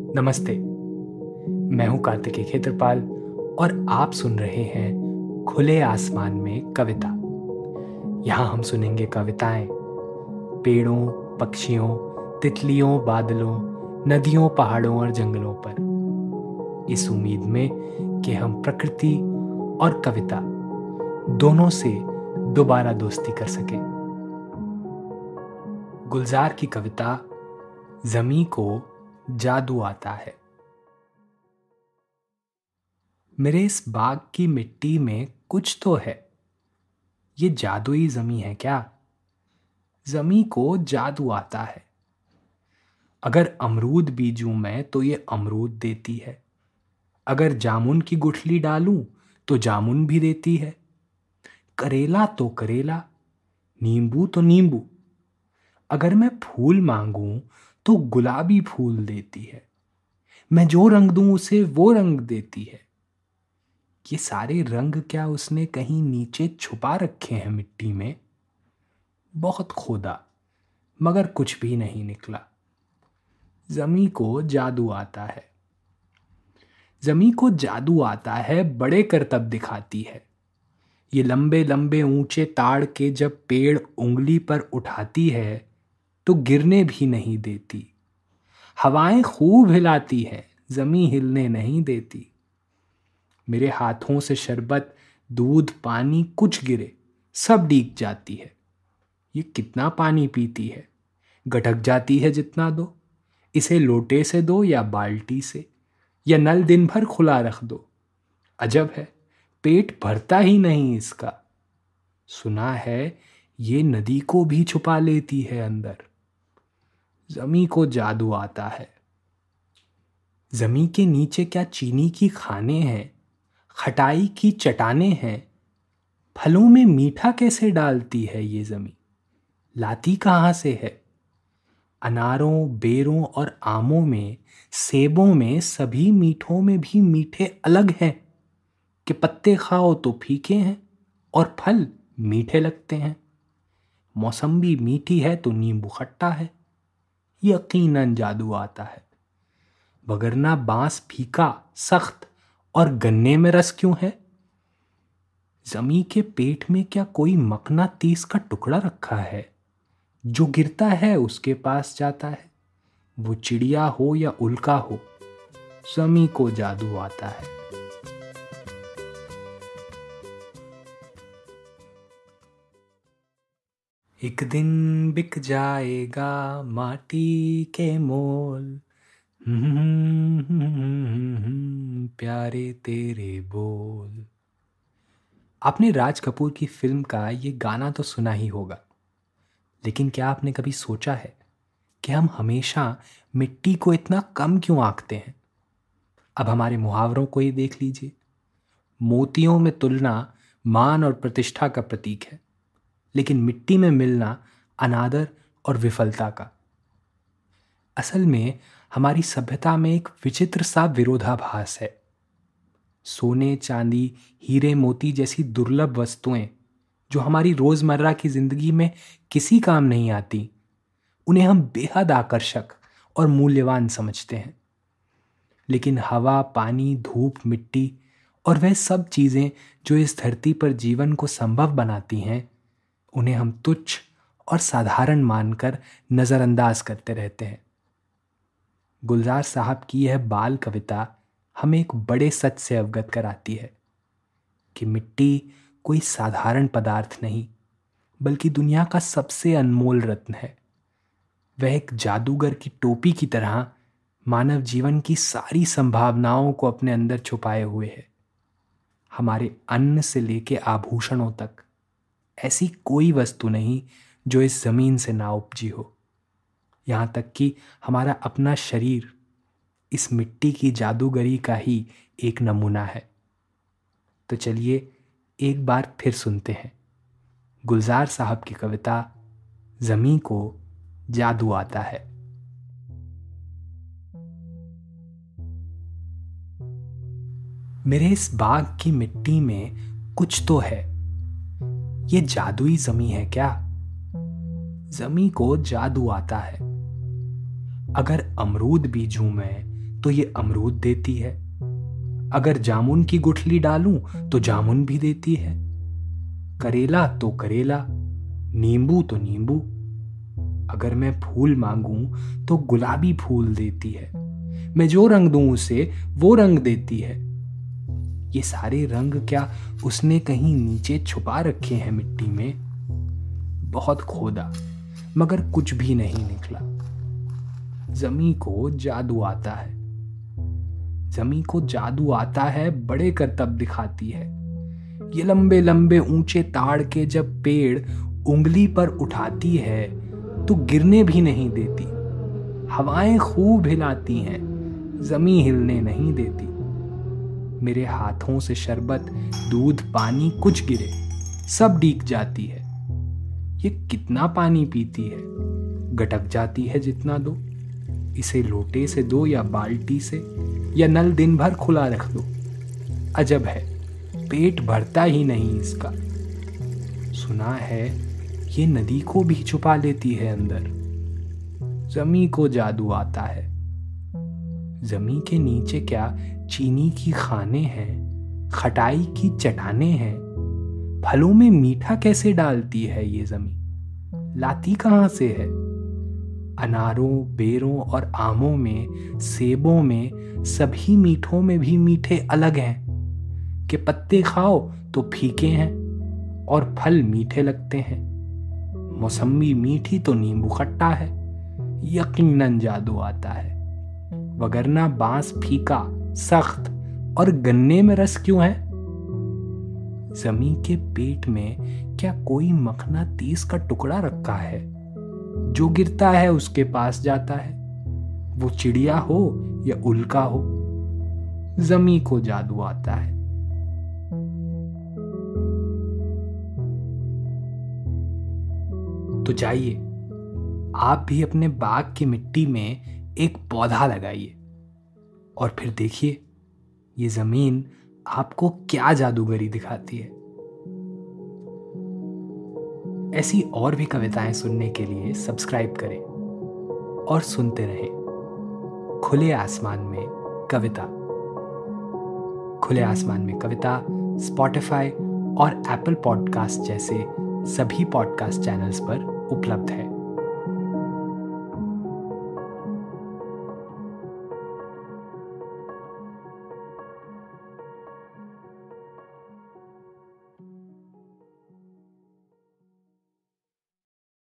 नमस्ते। मैं हूं कार्तिकेय खेत्रपाल और आप सुन रहे हैं खुले आसमान में कविता। यहां हम सुनेंगे कविताएं पेड़ों, पक्षियों, तितलियों, बादलों, नदियों, पहाड़ों और जंगलों पर, इस उम्मीद में कि हम प्रकृति और कविता दोनों से दोबारा दोस्ती कर सकें। गुलजार की कविता ज़मीं को जादू आता है। मेरे इस बाग की मिट्टी में कुछ तो है, ये जादुई ज़मीं है क्या? ज़मीं को जादू आता है। अगर अमरूद बीजूं मैं तो ये अमरूद देती है। अगर जामुन की गुठली डालूं तो जामुन भी देती है। करेला तो करेला, नींबू तो नींबू। अगर मैं फूल मांगूं तो गुलाबी फूल देती है। मैं जो रंग दूं उसे वो रंग देती है। ये सारे रंग क्या उसने कहीं नीचे छुपा रखे हैं मिट्टी में? बहुत खोदा मगर कुछ भी नहीं निकला। ज़मीं को जादू आता है। ज़मीं को जादू आता है, बड़े करतब दिखाती है। ये लंबे लंबे ऊंचे ताड़ के जब पेड़ उंगली पर उठाती है तो गिरने भी नहीं देती। हवाएं खूब हिलाती है, ज़मीं हिलने नहीं देती। मेरे हाथों से शरबत, दूध, पानी कुछ गिरे सब डीग जाती है। ये कितना पानी पीती है, गटक जाती है जितना दो। इसे लोटे से दो या बाल्टी से, या नल दिन भर खुला रख दो। अजब है, पेट भरता ही नहीं इसका। सुना है ये नदी को भी छुपा लेती है अंदर। ज़मीं को जादू आता है। ज़मीं के नीचे क्या चीनी की खाने हैं, खटाई की चट्टानें हैं। फलों में मीठा कैसे डालती है ये ज़मीं, लाती कहाँ से है? अनारों, बेरों और आमों में, सेबों में, सभी मीठों में भी मीठे अलग हैं कि पत्ते खाओ तो फीके हैं और फल मीठे लगते हैं। मौसम्बी मीठी है तो नींबू खट्टा है। यकीनन जादू आता है। वगरना बांस फीका, सख्त और गन्ने में रस क्यों है? ज़मीं के पेट में क्या कोई मकनातीस का टुकड़ा रखा है? जो गिरता है उसके पास जाता है। वो चिड़िया हो या उल्का हो, ज़मीं को जादू आता है। एक दिन बिक जाएगा माटी के मोल, प्यारे तेरे बोल। आपने राज कपूर की फिल्म का ये गाना तो सुना ही होगा, लेकिन क्या आपने कभी सोचा है कि हम हमेशा मिट्टी को इतना कम क्यों आंकते हैं? अब हमारे मुहावरों को ही देख लीजिए। मोतियों में तुलना मान और प्रतिष्ठा का प्रतीक है, लेकिन मिट्टी में मिलना अनादर और विफलता का। असल में हमारी सभ्यता में एक विचित्र सा विरोधाभास है। सोने, चांदी, हीरे, मोती जैसी दुर्लभ वस्तुएं जो हमारी रोजमर्रा की जिंदगी में किसी काम नहीं आती, उन्हें हम बेहद आकर्षक और मूल्यवान समझते हैं। लेकिन हवा, पानी, धूप, मिट्टी और वह सब चीजें जो इस धरती पर जीवन को संभव बनाती हैं, उन्हें हम तुच्छ और साधारण मानकर नजरअंदाज करते रहते हैं। गुलजार साहब की यह बाल कविता हमें एक बड़े सच से अवगत कराती है कि मिट्टी कोई साधारण पदार्थ नहीं, बल्कि दुनिया का सबसे अनमोल रत्न है। वह एक जादूगर की टोपी की तरह मानव जीवन की सारी संभावनाओं को अपने अंदर छुपाए हुए है। हमारे अन्न से लेके आभूषणों तक ऐसी कोई वस्तु नहीं जो इस जमीन से ना उपजी हो। यहाँ तक कि हमारा अपना शरीर इस मिट्टी की जादूगरी का ही एक नमूना है। तो चलिए एक बार फिर सुनते हैं गुलजार साहब की कविता ज़मीं को जादू आता है। मेरे इस बाग की मिट्टी में कुछ तो है, ये जादुई ज़मीं है क्या? ज़मीं को जादू आता है। अगर अमरूद बीजूं मैं तो ये अमरूद देती है। अगर जामुन की गुठली डालूं तो जामुन भी देती है। करेला तो करेला, नींबू तो नींबू। अगर मैं फूल मांगूं तो गुलाबी फूल देती है। मैं जो रंग दूं उसे वो रंग देती है। ये सारे रंग क्या उसने कहीं नीचे छुपा रखे हैं मिट्टी में? बहुत खोदा मगर कुछ भी नहीं निकला। जमी को जादू आता है। जमी को जादू आता है, बड़े करतब दिखाती है। ये लंबे लंबे ऊंचे ताड़ के जब पेड़ उंगली पर उठाती है तो गिरने भी नहीं देती। हवाएं खूब हिलाती हैं, जमी हिलने नहीं देती। मेरे हाथों से शरबत, दूध, पानी कुछ गिरे सब डीग जाती है। ये कितना पानी पीती है, गटक जाती है जितना दो। इसे लोटे से दो या बाल्टी से, या नल दिन भर खुला रख दो। अजब है, पेट भरता ही नहीं इसका। सुना है ये नदी को भी छुपा लेती है अंदर। जमी को जादू आता है। जमी के नीचे क्या चीनी की खाने हैं, खटाई की चट्टानें हैं। फलों में मीठा कैसे डालती है ये जमी? लाती कहाँ से है? अनारों, बेरों और आमों में, सेबों में, सभी मीठों में भी मीठे अलग हैं कि पत्ते खाओ तो फीके हैं और फल मीठे लगते हैं। मौसम्मी मीठी तो नींबू खट्टा है। यकीनन जादू आता है, वगरना बांस फीका, सख्त और गन्ने में रस क्यों है? जमी के पेट में क्या कोई मखनातीस का टुकड़ा रखा है? जो गिरता है उसके पास जाता है, वो चिड़िया हो या उल्का हो। जमी को जादू आता है। तो जाइए आप भी अपने बाग की मिट्टी में एक पौधा लगाइए और फिर देखिए ये जमीन आपको क्या जादूगरी दिखाती है। ऐसी और भी कविताएं सुनने के लिए सब्सक्राइब करें और सुनते रहें खुले आसमान में कविता। खुले आसमान में कविता स्पॉटिफाई और एप्पल पॉडकास्ट जैसे सभी पॉडकास्ट चैनल्स पर उपलब्ध है।